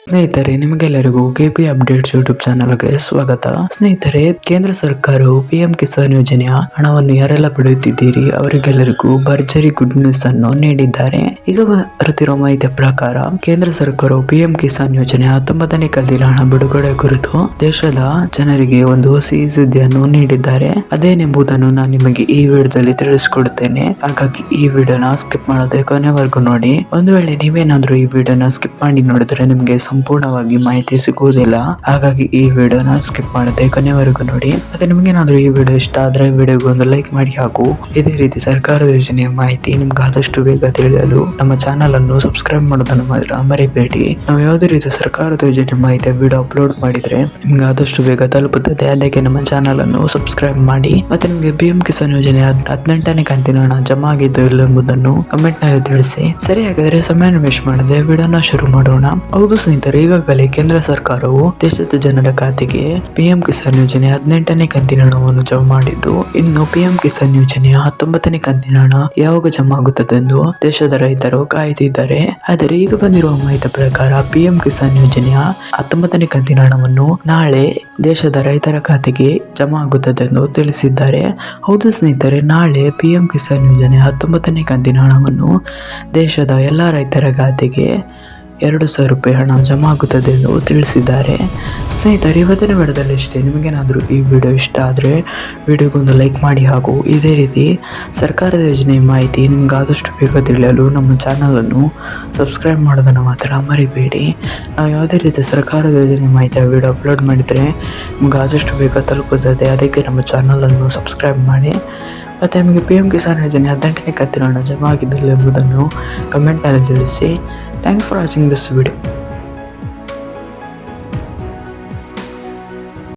ಸ್ನೇಹಿತರೆ, ನಿಮಗೆಲ್ಲರಿಗೂ KP updates YouTube ಚಾನಲ್ಗೆ ಸ್ವಾಗತ. ಸ್ನೇಹಿತರೆ, ಕೇಂದ್ರ ಸರ್ಕಾರವು ಪಿಎಂ ಕಿಸಾನ್ ಯೋಜನೆಯ ಹಣವನ್ನು ಯಾರೆಲ್ಲ ಪಡೆಯುತ್ತಿದ್ದೀರಿ ಅವರಿಗೆಲ್ಲರಿಗೂ ಭರ್ಜರಿ ಗುಡ್ ನ್ಯೂಸ್ ಅನ್ನು ನೀಡಿದ್ದಾರೆ. ಈಗ ಬರುತ್ತಿರುವ ಮಾಹಿತಿಯ ಪ್ರಕಾರ ಕೇಂದ್ರ ಸರ್ಕಾರವು ಪಿಎಂ ಕಿಸಾನ್ ಯೋಜನೆಯ 19ನೇ ಕಂತಿನ ಹಣ ಬಿಡುಗಡೆ ಕುರಿತು ದೇಶದ ಜನರಿಗೆ ಒಂದು ಸಿಹಿ ಸುದ್ದಿಯನ್ನು ನೀಡಿದ್ದಾರೆ. ಅದೇನೆಂಬುದನ್ನು ನಾನು ನಿಮಗೆ ಈ ವಿಡಿಯೋದಲ್ಲಿ ತಿಳಿಸಿಕೊಡುತ್ತೇನೆ. ಹಾಗಾಗಿ ಈ ವಿಡಿಯೋನ ಸ್ಕಿಪ್ ಮಾಡದೆ ಕೊನೆವರೆಗೂ ನೋಡಿ. ಒಂದು ವೇಳೆ ನೀವೇನಾದ್ರೂ ಈ ವಿಡಿಯೋನ ಸ್ಕಿಪ್ ಮಾಡಿ ನೋಡಿದ್ರೆ ನಿಮ್ಗೆ ಸಂಪೂರ್ಣವಾಗಿ ಮಾಹಿತಿ ಸಿಗುವುದಿಲ್ಲ. ಹಾಗಾಗಿ ಈ ವಿಡಿಯೋನ ಸ್ಕಿಪ್ ಮಾಡದೆ ಕೊನೆವರೆಗೂ ನೋಡಿ. ಮತ್ತೆ ನಿಮ್ಗೇನಾದ್ರೂ ಈ ವಿಡಿಯೋ ಇಷ್ಟ ಆದ್ರೆ ವಿಡಿಯೋಗೆ ಒಂದು ಲೈಕ್ ಮಾಡಿ ಹಾಗೂ ಇದೇ ರೀತಿ ಸರ್ಕಾರದ ಯೋಜನೆಯ ಮಾಹಿತಿ ನಿಮ್ಗೆ ಆದಷ್ಟು ಬೇಗ ತಿಳಿಯಲು ನಮ್ಮ ಚಾನಲ್ ಅನ್ನು ಸಬ್ಸ್ಕ್ರೈಬ್ ಮಾಡೋದನ್ನು ಮಾತ್ರ ಮರಿಬೇಡಿ. ನಾವು ಯಾವುದೇ ರೀತಿ ಸರ್ಕಾರದ ಯೋಜನೆ ಮಾಹಿತಿಯ ವಿಡಿಯೋ ಅಪ್ಲೋಡ್ ಮಾಡಿದ್ರೆ ನಿಮ್ಗೆ ಆದಷ್ಟು ಬೇಗ ತಲುಪುತ್ತದೆ. ಅದಕ್ಕೆ ನಮ್ಮ ಚಾನಲ್ ಅನ್ನು ಸಬ್ಸ್ಕ್ರೈಬ್ ಮಾಡಿ. ಮತ್ತೆ ನಿಮ್ಗೆ ಪಿಎಂ ಕಿಸಾನ್ ಯೋಜನೆಯ 18ನೇ ಕಂತಿನ ಹಣ ಜಮಾ ಆಗಿದ್ದು ಇಲ್ಲ ಎಂಬುದನ್ನು ಕಮೆಂಟ್ ನಲ್ಲಿ ತಿಳಿಸಿ. ಸರಿ, ಹಾಗಾದ್ರೆ ಸಮಯ ವೇಸ್ಟ್ ಮಾಡದೆ ವಿಡಿಯೋನ ಶುರು ಮಾಡೋಣ. ಹೌದು ಸ್ನೇಹಿತರೆ, ಈಗಾಗಲೇ ಕೇಂದ್ರ ಸರ್ಕಾರವು ದೇಶದ ಜನರ ಖಾತೆಗೆ ಪಿಎಂ ಕಿಸಾನ್ ಯೋಜನೆ 18ನೇ ಕಂತಿನ ಹಣವನ್ನು ಜಮಾ ಮಾಡಿದ್ದು, ಇನ್ನು ಪಿಎಂ ಕಿಸಾನ್ ಯೋಜನೆಯ 19ನೇ ಕಂತಿನ ಹಣ ಯಾವಾಗ ಜಮಾ ಆಗುತ್ತದೆ ಎಂದು ದೇಶದ ರೈತರು ಕಾಯ್ದಿದ್ದಾರೆ. ಆದರೆ ಈಗ ಬಂದಿರುವ ಮಾಹಿತಿ ಪ್ರಕಾರ ಪಿಎಂ ಕಿಸಾನ್ ಯೋಜನೆಯ 19ನೇ ಕಂತಿನ ಹಣವನ್ನು ನಾಳೆ ದೇಶದ ರೈತರ ಖಾತೆಗೆ ಜಮಾ ಆಗುತ್ತದೆ ಎಂದು ತಿಳಿಸಿದ್ದಾರೆ. ಹೌದು ಸ್ನೇಹಿತರೆ, ನಾಳೆ ಪಿಎಂ ಕಿಸಾನ್ ಯೋಜನೆ 19ನೇ ಕಂತಿನ ಹಣವನ್ನು ದೇಶದ ಎಲ್ಲ ರೈತರ ಖಾತೆಗೆ 2,000 ರೂಪಾಯಿ ಹಣ ಜಮಾ ಆಗುತ್ತದೆ ಎಂದು ತಿಳಿಸಿದ್ದಾರೆ. ಸ್ನೇಹಿತರೆ, ಇವತ್ತಿನ ವಿಡಿಯೋದಲ್ಲಿ ಇಷ್ಟೇ. ನಿಮಗೇನಾದರೂ ಈ ವಿಡಿಯೋ ಇಷ್ಟ ಆದರೆ ವಿಡಿಯೋಗೊಂದು ಲೈಕ್ ಮಾಡಿ ಹಾಗೂ ಇದೇ ರೀತಿ ಸರ್ಕಾರದ ಯೋಜನೆಯ ಮಾಹಿತಿ ನಿಮ್ಗೆ ಆದಷ್ಟು ಬೇಗ ತಿಳಿಯಲು ನಮ್ಮ ಚಾನಲನ್ನು ಸಬ್ಸ್ಕ್ರೈಬ್ ಮಾಡೋದನ್ನು ಮಾತ್ರ ಮರಿಬೇಡಿ. ನಾವು ಯಾವುದೇ ರೀತಿ ಸರ್ಕಾರದ ಯೋಜನೆ ಮಾಹಿತಿಯ ವಿಡಿಯೋ ಅಪ್ಲೋಡ್ ಮಾಡಿದರೆ ನಿಮ್ಗೆ ಆದಷ್ಟು ಬೇಗ ತಲುಪುತ್ತದೆ. ಅದಕ್ಕೆ ನಮ್ಮ ಚಾನಲನ್ನು ಸಬ್ಸ್ಕ್ರೈಬ್ ಮಾಡಿ. ಮತ್ತು ನಿಮಗೆ ಪಿಎಂ ಕಿಸಾನ್ ಯೋಜನೆ 18ನೇ ಕಂತಿನ ಹಣ ಜಮಾ ಆಗಿದ್ದಿಲ್ಲ ಎಂಬುದನ್ನು ಕಮೆಂಟ್ನಲ್ಲಿ ತಿಳಿಸಿ. Thanks for watching this video.